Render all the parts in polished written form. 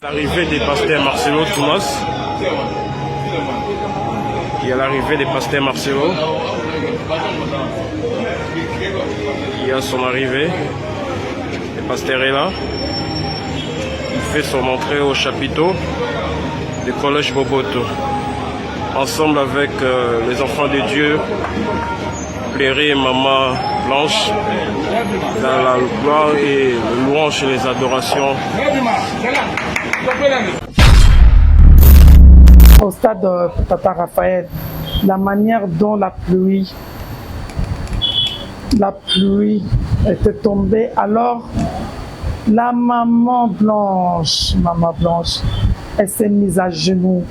L'arrivée des pasteurs Marcelo Thomas. Il y a l'arrivée des pasteurs Marcelo. Il y a son arrivée. Le pasteur est là. Il fait son entrée au chapiteau du collège Boboto. Ensemble avec les enfants de Dieu, Pléry et Maman Blanche, dans la gloire et le louange et les adorations. Au stade de Tata Raphaël, la manière dont la pluie était tombée, alors la maman Blanche, elle s'est mise à genoux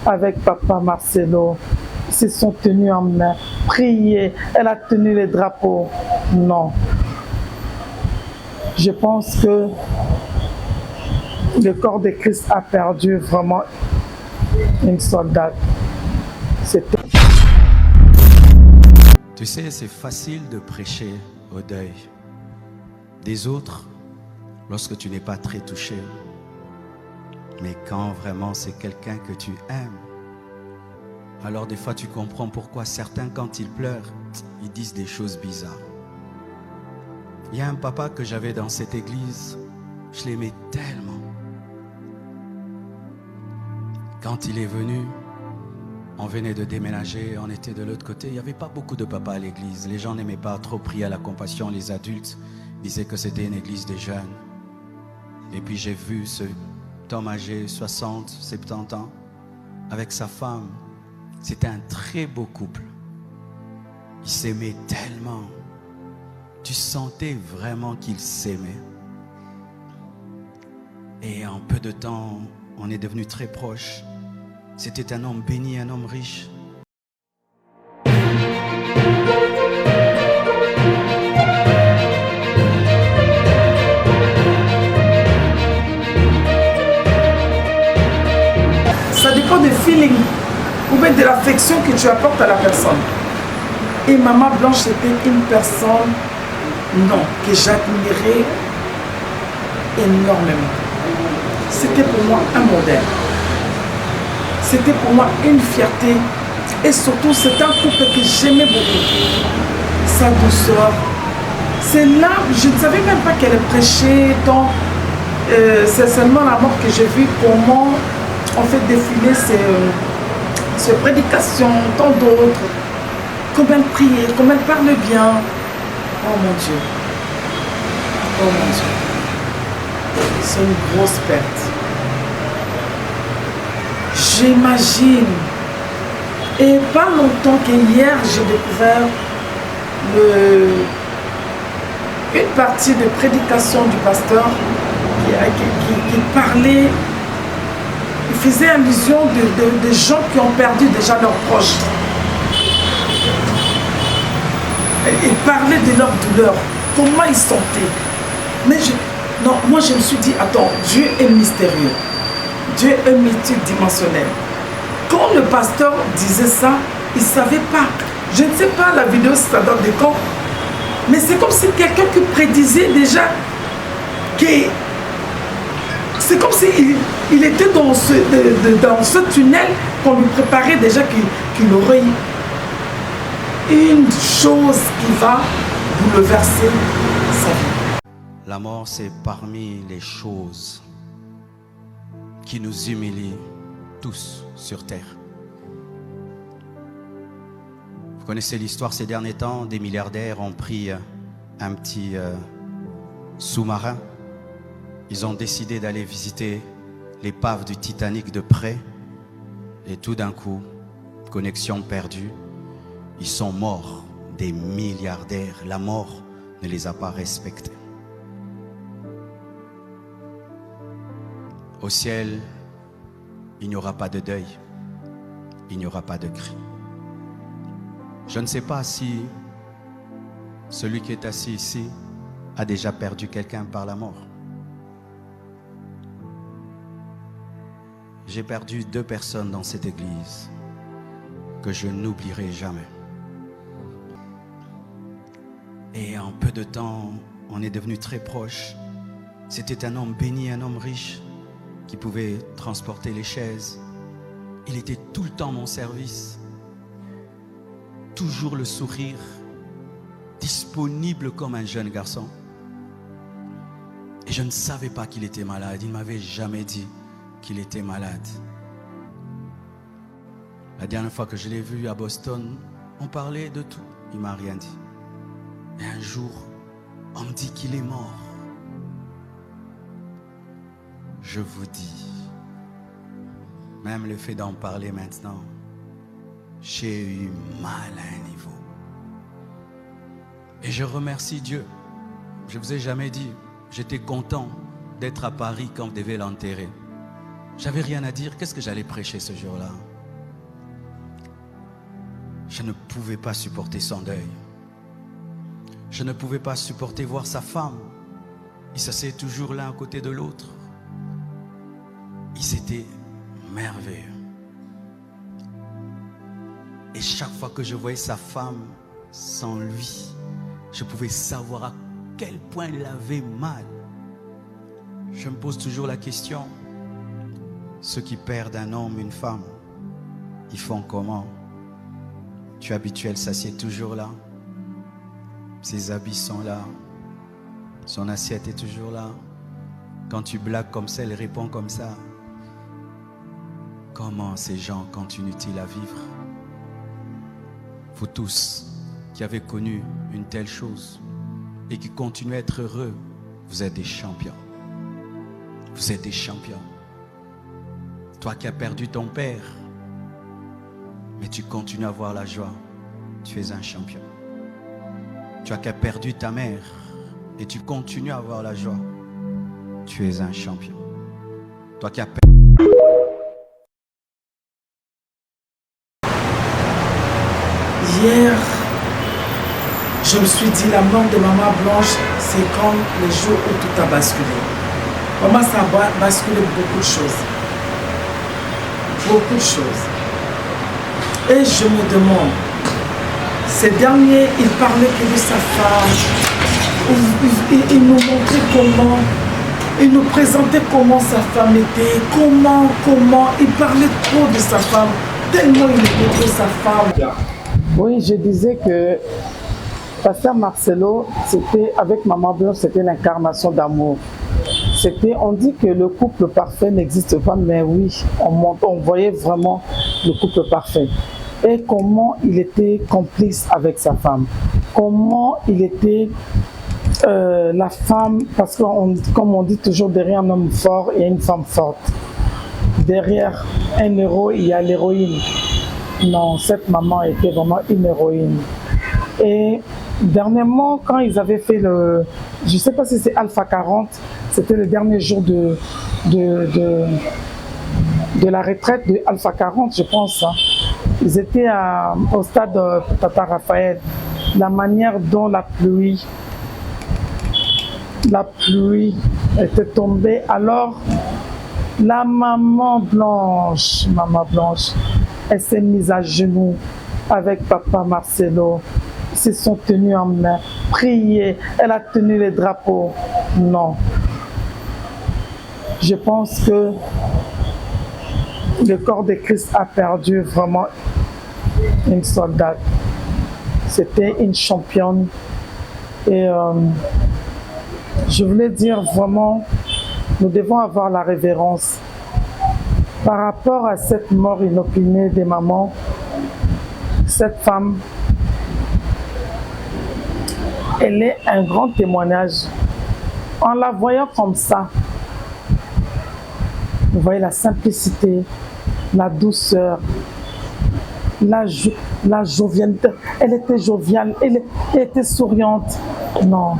avec papa Marcelo. Ils se sont tenus en main, prié, elle a tenu les drapeaux. Non. Je pense que le corps de Christ a perdu vraiment une soldate. C'était... Tu sais, c'est facile de prêcher au deuil des autres lorsque tu n'es pas très touché. Mais quand vraiment c'est quelqu'un que tu aimes, alors des fois tu comprends pourquoi certains, quand ils pleurent, ils disent des choses bizarres. Il y a un papa que j'avais dans cette église, je l'aimais tellement. Quand il est venu, on venait de déménager, on était de l'autre côté. Il n'y avait pas beaucoup de papas à l'église. Les gens n'aimaient pas trop prier à la compassion. Les adultes disaient que c'était une église des jeunes. Et puis j'ai vu cet homme âgé, 60, 70 ans, avec sa femme. C'était un très beau couple. Ils s'aimaient tellement. Tu sentais vraiment qu'ils s'aimaient. Et en peu de temps, on est devenus très proches. C'était un homme béni, un homme riche. Ça dépend du feeling ou bien de l'affection que tu apportes à la personne. Et Maman Blanche était une personne, non, que j'admirais énormément. C'était pour moi un modèle. C'était pour moi une fierté. Et surtout, c'est un couple que j'aimais beaucoup. Sa douceur. C'est là, je ne savais même pas qu'elle prêchait. C'est seulement la mort que j'ai vu comment on fait défiler ces prédications, tant d'autres. Comment elle priait, comment elle parle bien. Oh mon Dieu. Oh mon Dieu. C'est une grosse perte. J'imagine. Et pas longtemps qu'hier, j'ai découvert une partie de prédication du pasteur qui parlait, il faisait allusion de gens qui ont perdu déjà leurs proches. Il parlait de leur douleur, comment ils sentaient. Mais moi je me suis dit, attends, Dieu est mystérieux. Dieu est multidimensionnel. Quand le pasteur disait ça, il ne savait pas. Je ne sais pas la vidéo, ça date de quand. Mais c'est comme si quelqu'un qui prédisait déjà que c'est comme s'il était dans ce tunnel qu'on lui préparait déjà qu'il aurait une chose qui va bouleverser sa vie. La mort, c'est parmi les choses qui nous humilient tous sur terre. Vous connaissez l'histoire ces derniers temps, des milliardaires ont pris un petit sous-marin. Ils ont décidé d'aller visiter l'épave du Titanic de près. Et tout d'un coup, connexion perdue, ils sont morts, des milliardaires. La mort ne les a pas respectés. Au ciel, il n'y aura pas de deuil, il n'y aura pas de cri. Je ne sais pas si celui qui est assis ici a déjà perdu quelqu'un par la mort. J'ai perdu 2 personnes dans cette église que je n'oublierai jamais. Et en peu de temps, on est devenus très proches. C'était un homme béni, un homme riche. qui pouvait transporter les chaises. Il était tout le temps mon service. Toujours le sourire, disponible comme un jeune garçon. Et je ne savais pas qu'il était malade. Il ne m'avait jamais dit qu'il était malade. La dernière fois que je l'ai vu à Boston, on parlait de tout. Il ne m'a rien dit. Et un jour, on me dit qu'il est mort. Je vous dis, même le fait d'en parler maintenant, j'ai eu mal à un niveau. Et je remercie Dieu. Je ne vous ai jamais dit, j'étais content d'être à Paris quand on devait l'enterrer. J'avais rien à dire. Qu'est-ce que j'allais prêcher ce jour-là? Je ne pouvais pas supporter son deuil. Je ne pouvais pas supporter voir sa femme. Ils s'asseyaient toujours l'un à côté de l'autre. Ils étaient merveilleux. Et chaque fois que je voyais sa femme sans lui, je pouvais savoir à quel point il avait mal. Je me pose toujours la question, ceux qui perdent un homme, une femme, ils font comment? Tu es habitué, elle s'assied toujours là. Ses habits sont là. Son assiette est toujours là. Quand tu blagues comme ça, elle répond comme ça. Comment ces gens continuent-ils à vivre? Vous tous qui avez connu une telle chose et qui continuez à être heureux, vous êtes des champions. Vous êtes des champions. Toi qui as perdu ton père, mais tu continues à avoir la joie, tu es un champion. Toi qui as perdu ta mère et tu continues à avoir la joie, tu es un champion. Toi qui as perdu... Hier, je me suis dit, la mort de Maman Blanche, c'est comme le jour où tout a basculé. Maman, ça a basculé beaucoup de choses. Beaucoup de choses. Et je me demande, ces derniers, ils parlaient que de sa femme. Ils nous montraient comment, ils nous présentaient comment sa femme était, comment. Ils parlaient trop de sa femme, tellement il aimait trop sa femme. Oui, je disais que Pasteur Marcelo, c'était avec Maman Blanche, c'était l'incarnation d'amour. On dit que le couple parfait n'existe pas, mais oui, on voyait vraiment le couple parfait. Et comment il était complice avec sa femme. Comment il était la femme, parce que comme on dit toujours, derrière un homme fort, il y a une femme forte. Derrière un héros, il y a l'héroïne. Non, cette maman était vraiment une héroïne. Et dernièrement, quand ils avaient fait je ne sais pas si c'est Alpha 40, c'était le dernier jour de la retraite de Alpha 40, je pense. Hein. Ils étaient au stade Tata Raphaël. La manière dont la pluie était tombée. Alors, la Maman Blanche, elle s'est mise à genoux avec Papa Marcelo. Ils se sont tenus en main, prié. Elle a tenu les drapeaux. Non. Je pense que le corps de Christ a perdu vraiment une soldate. C'était une championne. Et je voulais dire vraiment, nous devons avoir la révérence. Par rapport à cette mort inopinée des mamans, cette femme, elle est un grand témoignage. En la voyant comme ça, vous voyez la simplicité, la douceur, la jovialité. Elle était joviale, elle était souriante. Non.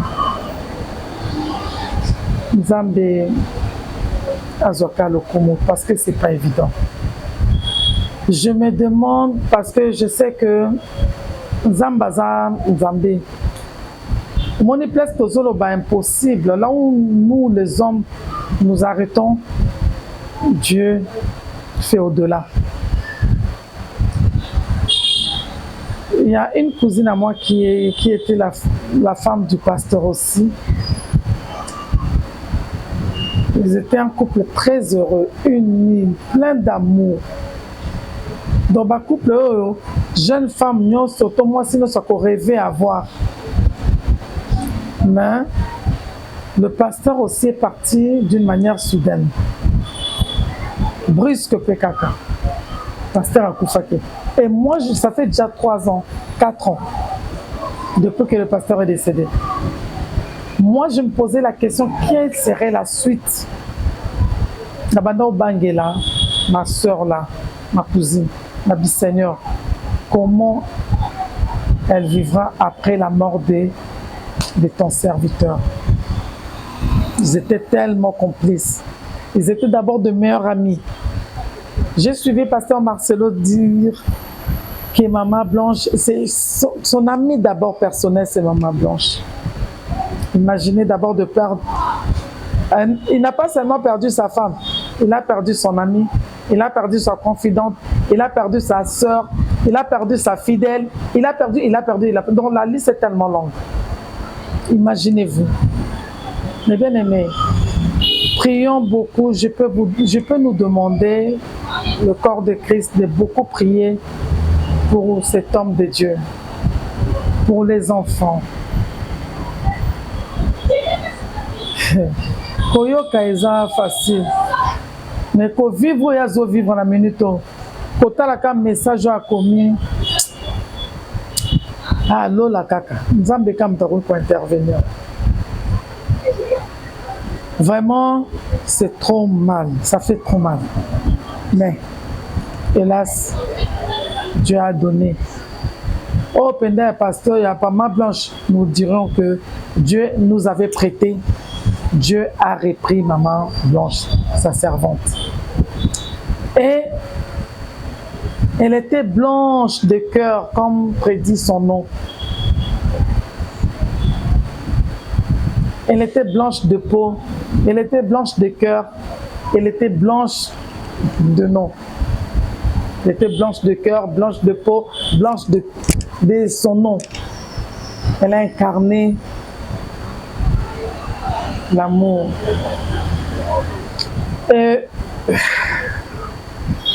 Nzambe Azoka Lokomo, parce que c'est pas évident. Je me demande, parce que je sais que Nzambaza Nzambe, mon place Tozolo ba impossible. Là où nous les hommes nous arrêtons, Dieu fait au-delà. Il y a une cousine à moi qui était la femme du pasteur aussi. Ils étaient un couple très heureux, unis, plein d'amour. Dans le couple, jeune femme, nous, surtout moi, sinon, ça qu'on rêvait avoir. Mais le pasteur aussi est parti d'une manière soudaine. Brusque Pekaka. Pasteur Akoufake. Et moi, ça fait déjà 3 ans, 4 ans, depuis que le pasteur est décédé. Moi, je me posais la question, quelle serait la suite? Nabanda Bangela, ma soeur là, ma cousine, ma belle-seigneur, comment elle vivra après la mort de ton serviteur? Ils étaient tellement complices. Ils étaient d'abord de meilleurs amis. J'ai suivi Pasteur Marcelo dire que Maman Blanche, c'est son ami d'abord personnel, c'est Maman Blanche. Imaginez d'abord de perdre. Il n'a pas seulement perdu sa femme, il a perdu son ami, il a perdu sa confidente, il a perdu sa soeur, il a perdu sa fidèle, il a perdu. Donc la liste est tellement longue. Imaginez-vous. Mes bien-aimés, prions beaucoup. Je peux nous demander, le corps de Christ, de beaucoup prier pour cet homme de Dieu, pour les enfants. Koyoka eza facile, mais ko vivre yazo vivre na minuto. Kotala ka message a commis. Ah lola kaka. Nzambe kam ta ko intervenir. Vraiment, c'est trop mal, ça fait trop mal. Mais, hélas, Dieu a donné. Oh, pendant pasteur, il n'y a pas Maman Blanche. Nous dirons que Dieu nous avait prêté. Dieu a repris Maman Blanche, sa servante. Et elle était blanche de cœur, comme prédit son nom. Elle était blanche de peau, elle était blanche de cœur, elle était blanche de nom. Elle était blanche de cœur, blanche de peau, blanche de son nom. Elle a incarné l'amour. Et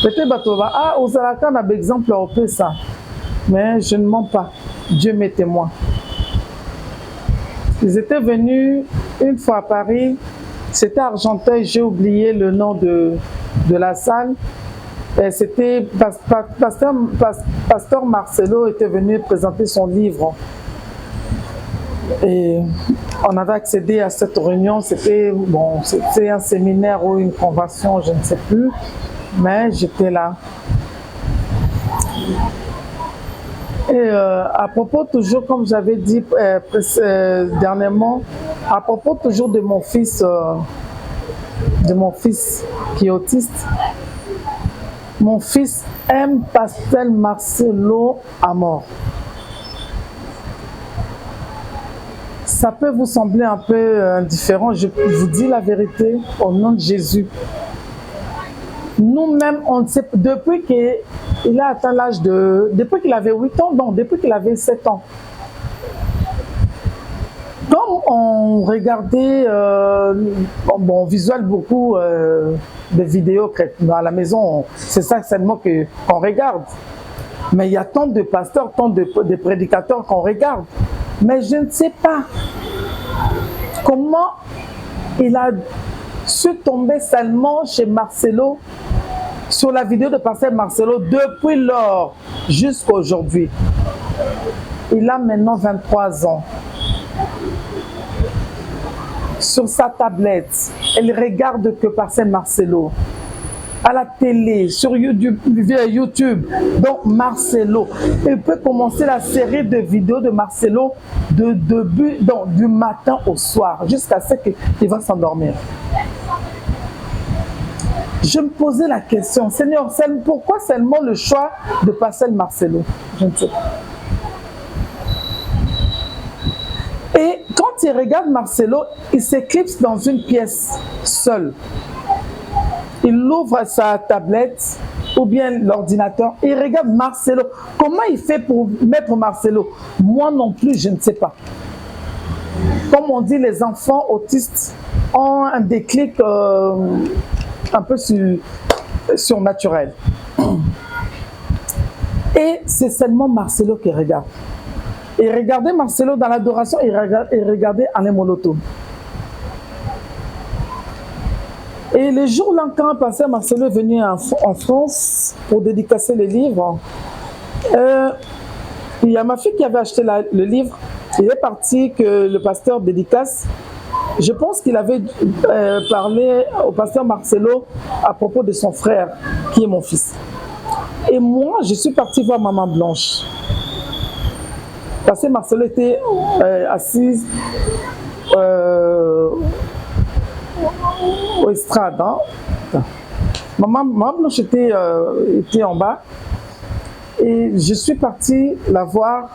peut-être ah, aux Alakan a exemple au peu ça, mais je ne mens pas. Dieu m'est témoin. Ils étaient venus une fois à Paris, c'était à Argenteuil, j'ai oublié le nom de la salle. C'était Pasteur Marcelo était venu présenter son livre. Et on avait accédé à cette réunion, c'était un séminaire ou une convention, je ne sais plus, mais j'étais là. Et à propos toujours, comme j'avais dit dernièrement, à propos toujours de mon fils qui est autiste, mon fils aime Pasteur Marcelo à mort. Ça peut vous sembler un peu indifférent, je vous dis la vérité au nom de Jésus. Nous-mêmes, on ne sait pas, depuis qu'il a atteint l'âge depuis qu'il avait 8 ans, non, depuis qu'il avait 7 ans. Comme on regardait, on visualise beaucoup de vidéos à la maison, c'est ça seulement qu'on regarde. Mais il y a tant de pasteurs, tant de prédicateurs qu'on regarde. Mais je ne sais pas comment il a su tomber seulement chez Marcelo, sur la vidéo de Pasteur Marcelo, depuis lors jusqu'à aujourd'hui. Il a maintenant 23 ans. Sur sa tablette, elle regarde que Pasteur Marcelo. À la télé, sur YouTube, donc Marcelo. Il peut commencer la série de vidéos de Marcelo du matin au soir, jusqu'à ce qu'il va s'endormir. Je me posais la question, Seigneur, pourquoi seulement le choix de Pasteur Marcelo? Je ne sais pas. Et quand il regarde Marcelo, il s'éclipse dans une pièce seule. Il ouvre sa tablette ou bien l'ordinateur et il regarde Marcelo. Comment il fait pour mettre Marcelo? Moi non plus, je ne sais pas. Comme on dit, les enfants autistes, ont un déclic un peu surnaturel. Et c'est seulement Marcelo qui regarde. Et regardez Marcelo dans l'adoration et regardez Alain Moloto. Et le jour-là, quand pasteur Marcelo est venu en France pour dédicacer les livres, il y a ma fille qui avait acheté le livre. Il est parti que le pasteur dédicace. Je pense qu'il avait parlé au pasteur Marcelo à propos de son frère, qui est mon fils. Et moi, je suis partie voir Maman Blanche. Parce que Marcelo était assise au estrade. Hein. Maman Blanche était en bas. Et je suis partie la voir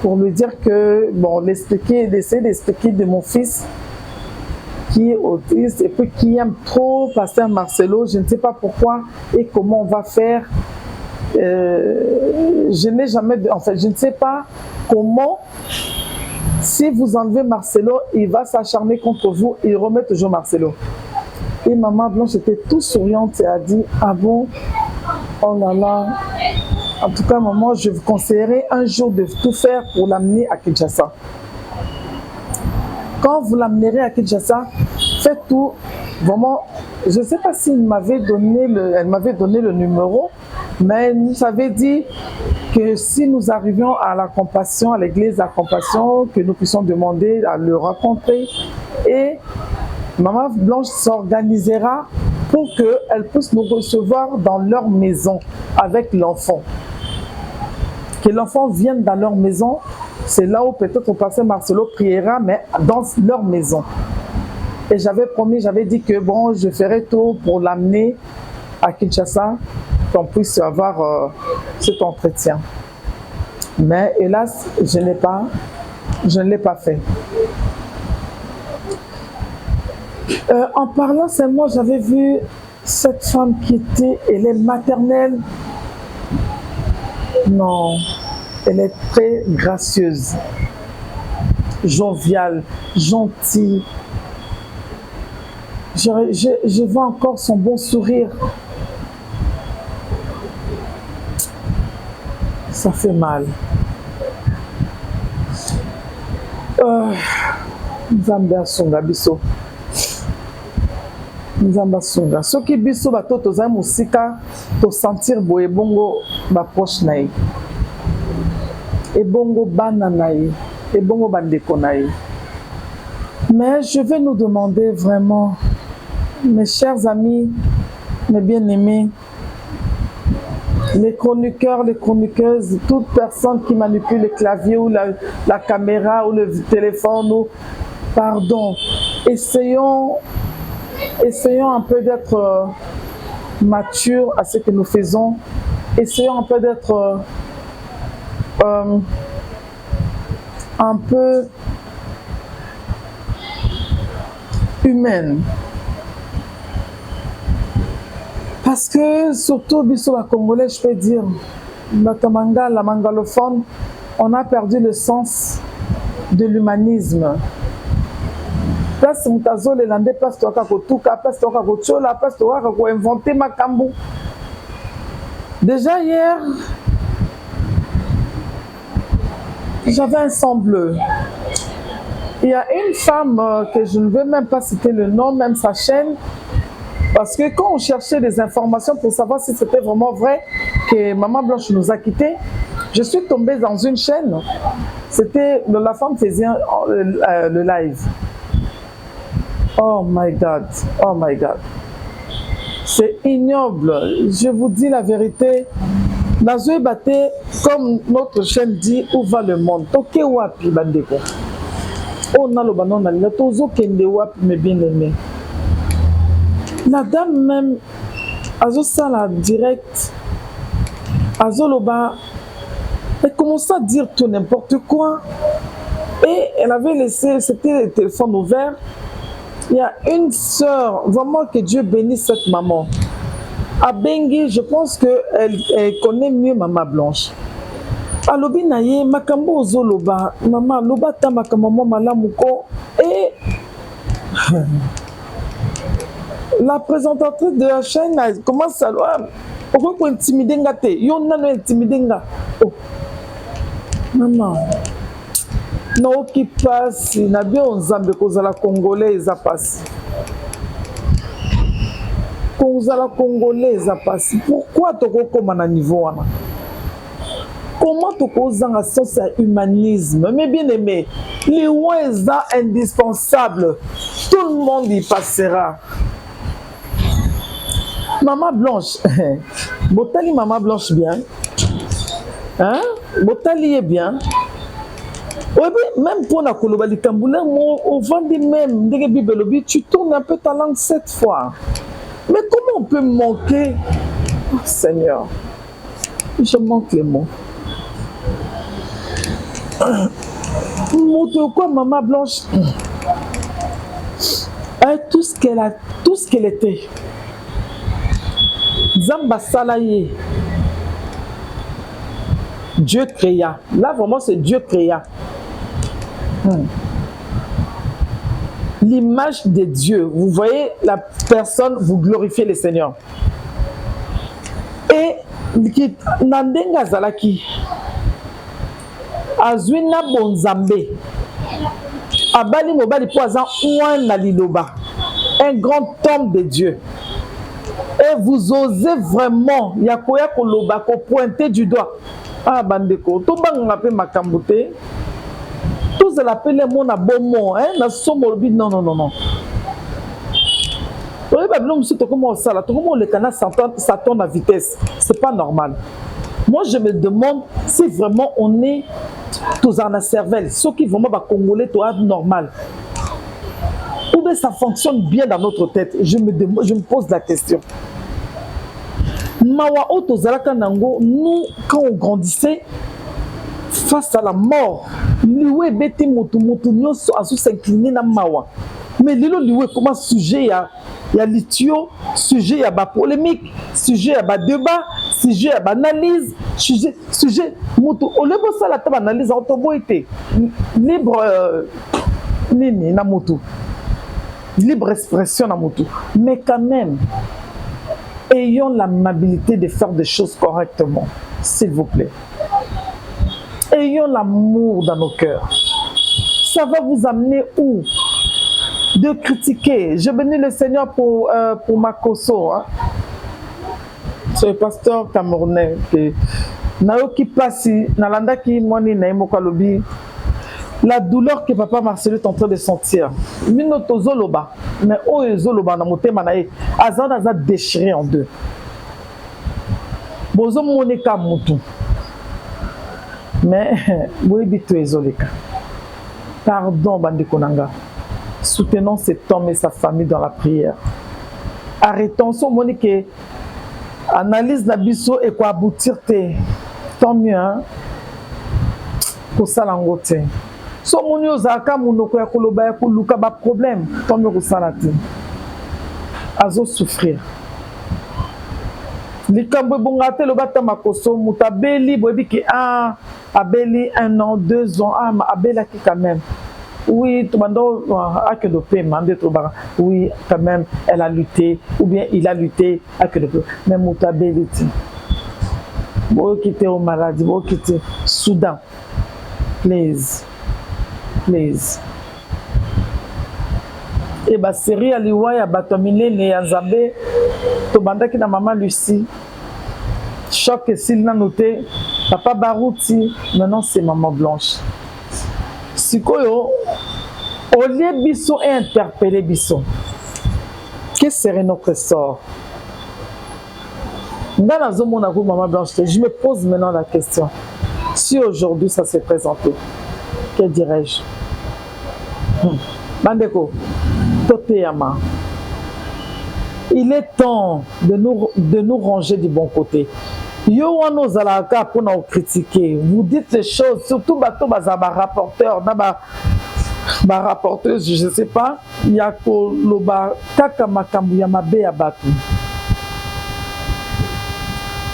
pour lui dire que, bon, essayer d'expliquer de mon fils qui est autiste et puis qui aime trop pasteur Marcelo. Je ne sais pas pourquoi et comment on va faire. Je n'ai jamais, en fait, je ne sais pas comment, si vous enlevez Marcelo, il va s'acharner contre vous, il remet toujours Marcelo. Et Maman Blanche était tout souriante et a dit, ah bon, oh là là, en tout cas maman, je vous conseillerais un jour de tout faire pour l'amener à Kinshasa. Quand vous l'amènerez à Kinshasa, faites tout, vraiment, je ne sais pas si elle m'avait donné le numéro, mais elle nous avait dit que si nous arrivions à la Compassion, à l'église de la Compassion, que nous puissions demander à le rencontrer et Maman Blanche s'organisera pour qu'elle puisse nous recevoir dans leur maison avec l'enfant. Que l'enfant vienne dans leur maison, c'est là où peut-être le pasteur Marcelo priera, mais dans leur maison. Et j'avais promis, j'avais dit que bon, je ferai tout pour l'amener à Kinshasa, qu'on puisse avoir cet entretien. Mais hélas, je ne l'ai pas fait. En parlant seulement, j'avais vu cette femme qui elle est maternelle. Non, elle est très gracieuse, joviale, gentille. Je vois encore son bon sourire. Ça fait mal. Nzambe songa biso. Nzambe songa. Soki biso bato toza musika to sentir boye bongo ba proche na ye. Et bongo bana na ye. Et bongo bandeko na ye. Mais je vais nous demander vraiment, mes chers amis, mes bien-aimés, les chroniqueurs, les chroniqueuses, toute personne qui manipule le clavier ou la caméra ou le téléphone, ou, pardon, essayons un peu d'être matures à ce que nous faisons, essayons un peu d'être un peu humaine. Parce que surtout biso la Congolais, je peux dire, la mangalophone, on a perdu le sens de l'humanisme. Place mutazo le landais, place toka kotuka, place toka kochola, place toka ko inventer makambu. Déjà hier, j'avais un sang bleu. Il y a une femme que je ne veux même pas citer le nom, même sa chaîne, parce que quand on cherchait des informations pour savoir si c'était vraiment vrai que Maman Blanche nous a quittés, je suis tombée dans une chaîne. C'était, la femme faisait le live. Oh my God, oh my God. C'est ignoble. Je vous dis la vérité. La Zoé Baté, comme notre chaîne dit, où va le monde? Toke wapi bandeko. Oh naloba non nalina tozo kende wapi mes bien-aimés. La dame même, Azo Sala direct, Azo Loba, elle commençait à dire tout n'importe quoi. Et elle avait laissé, c'était le téléphone ouvert. Il y a une sœur, vraiment que Dieu bénisse cette maman. À Bengi, je pense qu'elle connaît mieux Maman Blanche. Alobi naye, makambo ozo loba, maman loba ta makamamo malamuko. Et La présentatrice de la chaîne commence à pourquoi intimider ngate yo nano intimider nga oh maman non qui passe na bien nzambe kozala congolais eza passe kozala congolais eza passe pourquoi tokokoma na niveau wana comment tokozanga sens ya humanisme mais bien aimé les lois eza indispensable tout le monde y passera. Maman Blanche, Botali Maman Blanche bien, hein? Botali est bien. Oui, même pour la Kolobali Kamboulé, au vendit même, tu tournes un peu ta langue 7 fois. Mais comment on peut manquer? Oh, Seigneur, je manque les mots. Quoi, Maman Blanche, tout ce qu'elle était. Zamba Salaye. Dieu créa. Là, vraiment, c'est Dieu créa. L'image de Dieu. Vous voyez la personne, vous glorifiez le Seigneur. Et Nandenga Zalaki. Azwina Bonzambe. Abali Mobali Poisson Ouan Naliloba. Un grand homme de Dieu. Et vous osez vraiment, yakoya koloba ko pointer du doigt. Ah bandeko, to banga pe makambote. Tous l'appellent mon abonnement, hein, na somo bi non. Oui, bah non, monsieur, comment ça là, comment le canal s'attend à vitesse, c'est pas normal. Moi, je me demande si vraiment on est tous en cervelle, ceux qui vraiment va congolais, toi normal. Ou bien ça fonctionne bien dans notre tête. Je me pose la question. Mawa Otozalaka Nango, nous, quand on grandissait, face à la mort, liwe beti motu nyoso asu s'incliner na mawa. Mais lilo liwe comment sujet ya litio, sujet ya ba polémique, sujet ya ba débat, sujet ya ba analyse, sujet motu olebo sala ta analyse autobo été libre nini na motu. Libre expression na motu. Mais quand même ayons l'amabilité de faire des choses correctement, s'il vous plaît. Ayons l'amour dans nos cœurs. Ça va vous amener où? De critiquer. Je bénis le Seigneur pour Makoso. Hein? C'est le pasteur camerounais. Naoki Pasi, Nalanda ki mwani na imoka lobi. La douleur que papa Marcelo est en train de sentir. Minoto zoloba, mais oh zoloba na motema na ye, azana za déchiré en deux. Bozo moneka mutu. Mais oui bitu ezoleka. Pardon bandi konanga. Soutenons cet homme et sa famille dans la prière. Arrêtons son monique. Analyse na biso et quoi aboutir te. Tant mieux hein. Pour ça langote. So moni ozaka munoko ya koloba ya koluka ba problème comme rosalati azo souffrir likambo bongate lo bata makoso mutabeli boyebi ki abeli 1 an 2 ans abela ki quand même oui tout bando a que de paiement de troba oui quand même elle a lutté ou bien il a lutté a que de mais mutabeli ti bo quitter au maladie bo quitter Soudan please. Et bah série aliwa ya batomine ne yanzabe to bandaki na maman Lucie. Choc et s'il n'a noté papa Barouti, maintenant c'est maman Blanche. Sikoyo Olie biso et interpeller biso. Quel serait notre sort? Dans la zone mon amour maman Blanche, je me pose maintenant la question. Si aujourd'hui ça s'est présenté, que dirais-je? Bandeko, Toteyama. Il est temps de nous ranger du bon côté. Yo wano zalaka pour nous critiquer. Vous dites les choses, surtout bato bazaba rapporteur, ba rapporteuse, je sais pas. Yako loba kaka makambu ya mabe ya batu.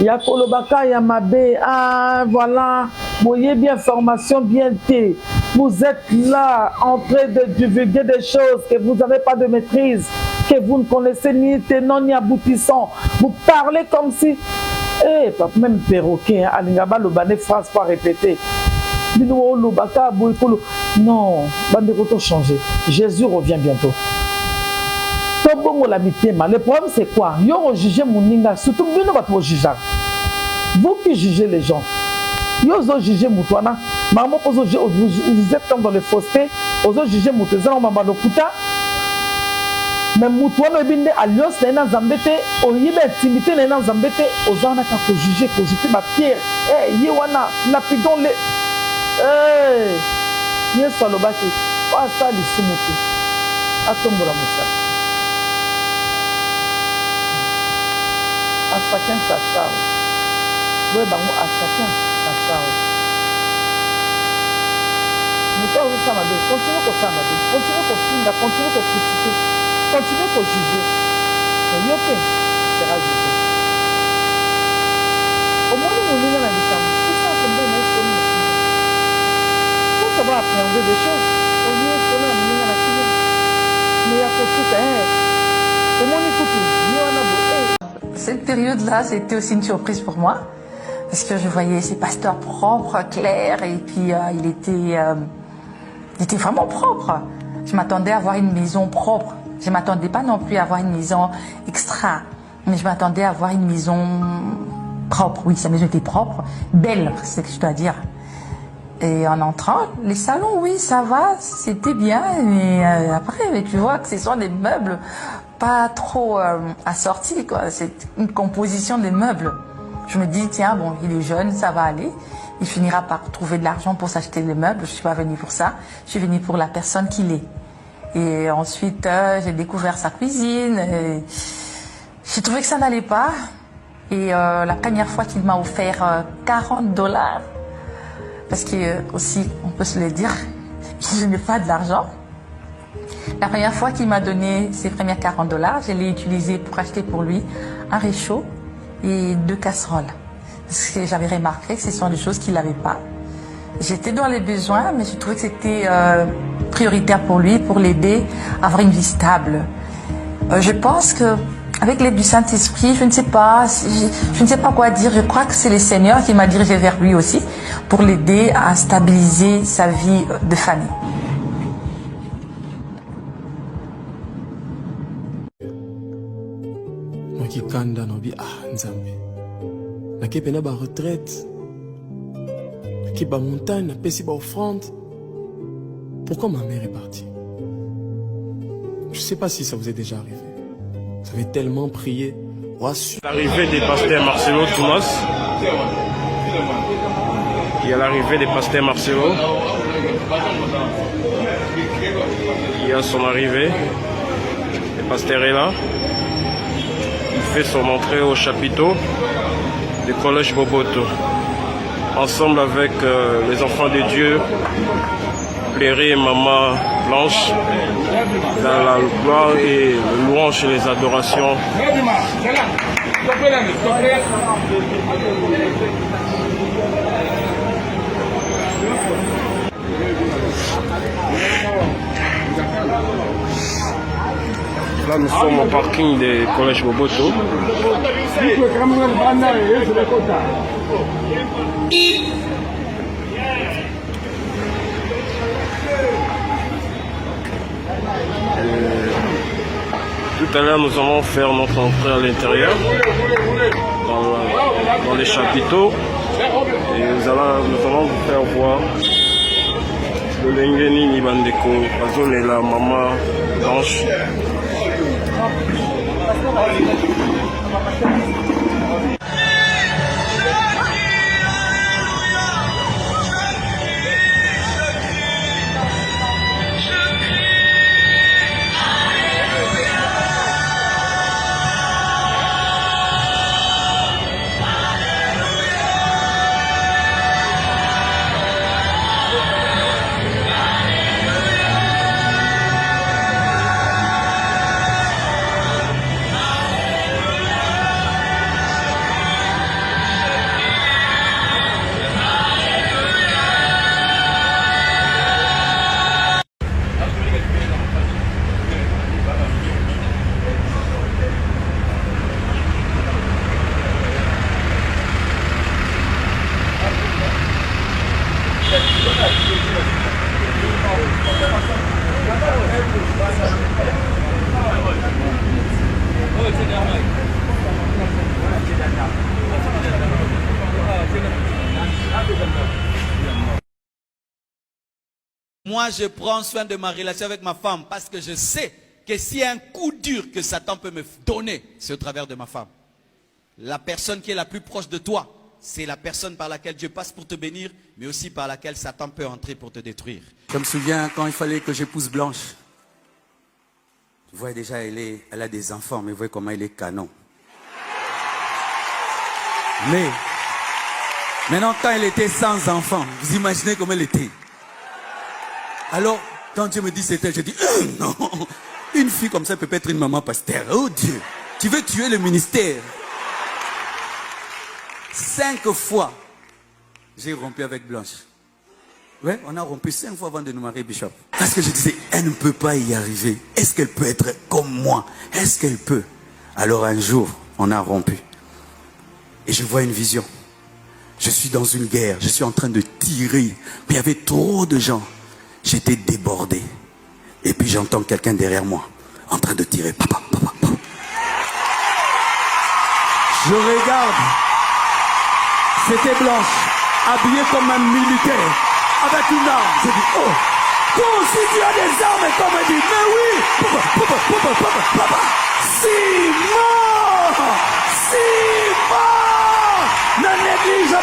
Yako loba ka ya mabe, voilà. Voyez bien formation bien té. Vous êtes là en train de divulguer des choses que vous n'avez pas de maîtrise, que vous ne connaissez ni tenant ni aboutissant. Vous parlez comme si... Eh, même perroquet, Alingaba le bané phrase pas répétée. Non, bande changer. Jésus revient bientôt. Le problème c'est quoi? Yo juger mon ninga, surtout vous juger. Vous qui jugez les gens. Yo jugez Moutouana. Maman, vous êtes comme dans le fausseté. Vous jugez Moutouana, maman Lokuta. Mais Moutouana binde alliance na zambete, oyibe intimité na zambete, ozana ka ko juger, ko jeter ma pierre. Eh, yewana, lapidons les. Eh, yeso alobaki, pas ça li sumutu. Atombola musa. À chacun sa charge. Oui, bah, à chacun sa charge. Nous sommes au Samabé. Continuez au Samabé. Continuez au Singa. Continuez au critiquer. Continuez au juger. Mais Yoké sera jugé. Au moins, nous nous disons la différence. Tout ça, c'est bon, mais c'est bon. Pour savoir appréhender des choses, au lieu de se faire la fille. Mais il y a tout ça. Au moins, écoutez. Cette période-là, c'était aussi une surprise pour moi, parce que je voyais ces pasteurs propres, clairs, et puis il était vraiment propre. Je m'attendais à avoir une maison propre. Je m'attendais pas non plus à avoir une maison extra, mais je m'attendais à avoir une maison propre. Oui, sa maison était propre, belle, c'est ce que je dois dire. Et en entrant, les salons, oui, ça va, c'était bien, mais après, tu vois que ce sont des meubles pas trop assortis, quoi. C'est une composition des meubles. Je me dis, tiens, bon, il est jeune, ça va aller. Il finira par trouver de l'argent pour s'acheter des meubles. Je suis pas venue pour ça. Je suis venue pour la personne qu'il est. Et ensuite, j'ai découvert sa cuisine. J'ai trouvé que ça n'allait pas. Et la première fois qu'il m'a offert $40, parce que aussi, on peut se le dire, je n'ai pas de l'argent. La première fois qu'il m'a donné ses premiers $40, je l'ai utilisé pour acheter pour lui un réchaud et 2 casseroles. Parce que j'avais remarqué que ce sont des choses qu'il n'avait pas. J'étais dans les besoins, mais je trouvais que c'était prioritaire pour lui, pour l'aider à avoir une vie stable. Je pense que avec l'aide du Saint-Esprit, je ne sais pas quoi dire. Je crois que c'est le Seigneur qui m'a dirigé vers lui aussi pour l'aider à stabiliser sa vie de famille. Qui kanda nobi nzambe nakepe na ba retraite nakepe ba montagne napesi ba offrande. Pourquoi ma mère est partie? Je sais pas si ça vous est déjà arrivé. Vous avez tellement prié. L'arrivée des pasteurs Marcelo Thomas. Il y a l'arrivée des pasteurs Marcelo. Il y a son arrivée. Le pasteur est là. Il fait son entrée au chapiteau du collège Boboto, ensemble avec les enfants de Dieu, Pléry et Maman Blanche, dans la gloire et le louange et les adorations. Là, nous sommes au parking du collège Boboto. Tout à l'heure, nous allons faire notre entrée à l'intérieur, dans les chapiteaux. Et nous allons vous faire voir le Lengeni Nibandeko, Bazon et la Maman Blanche. Moi, je prends soin de ma relation avec ma femme parce que je sais que s'il y a un coup dur que Satan peut me donner, c'est au travers de ma femme. La personne qui est la plus proche de toi, c'est la personne par laquelle Dieu passe pour te bénir, mais aussi par laquelle Satan peut entrer pour te détruire. Je me souviens quand il fallait que j'épouse Blanche. Vous voyez déjà, elle a des enfants, mais vous voyez comment elle est canon. Mais, maintenant, quand elle était sans enfants, vous imaginez comment elle était. Alors, quand Dieu me dit c'était, je dis, non, une fille comme ça peut pas être une maman pasteur. Oh Dieu, tu veux tuer le ministère. 5 fois, j'ai rompu avec Blanche. Ouais, on a rompu 5 fois avant de nous marier, Bishop. Parce que je disais, elle ne peut pas y arriver. Est-ce qu'elle peut être comme moi? Est-ce qu'elle peut? Alors un jour, on a rompu. Et je vois une vision. Je suis dans une guerre, je suis en train de tirer. Mais il y avait trop de gens. J'étais débordé. Et puis j'entends quelqu'un derrière moi, en train de tirer. Papa, papa, papa. Je regarde. C'était Blanche, habillée comme un militaire, avec une arme. Je dis, oh, toi aussi tu as des armes, comme elle dit, mais oui, papa, Simon, ne néglige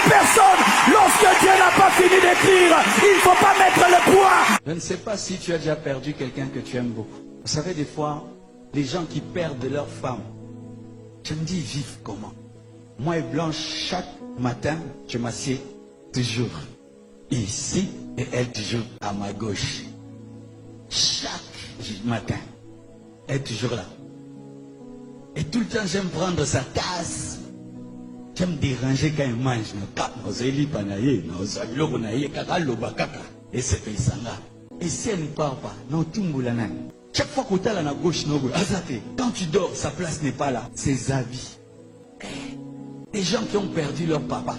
personne, lorsque Dieu n'a pas fini d'écrire, il ne faut pas mettre le poids. Je ne sais pas si tu as déjà perdu quelqu'un que tu aimes beaucoup. Vous savez, des fois, les gens qui perdent leur femme, je me dis, ils vivent comment? Moi et Blanche, chaque matin, je m'assieds toujours ici et elle toujours à ma gauche. Chaque matin, elle est toujours là. Et tout le temps, j'aime prendre sa tasse. J'aime déranger quand elle mange. Et c'est ça. Et si elle ne part pas, non, tout le monde. Chaque fois que tu es à la gauche, quand tu dors, sa place n'est pas là. Ses avis. Les gens qui ont perdu leur papa.